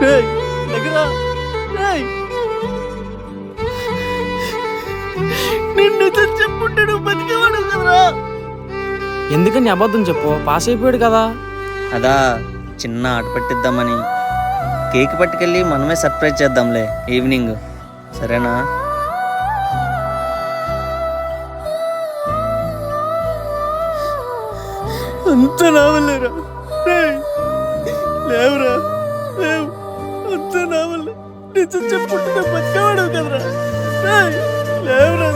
రేయ్, దగ్గరా. రేయ్. నిన్ను చెప్పుంటే నువ్వు బతికేవాడు కదరా. ఎందుకని అబద్ధం చెప్పు, పాస్ అయిపోయాడు కదా. అదా చిన్న ఆట పట్టిద్దామని. కేక్ పట్టుకెళ్ళి మనమే సర్ప్రైజ్ చేద్దాంలే ఈవినింగ్, సరేనా? అంత నావల్లేరా. రేయ్, లేవురా, లేవు. అంత నావల్లే. నిజం చెప్పుంటే నువ్వు బతికేవాడు కదరా. రేయ్, లేవురా.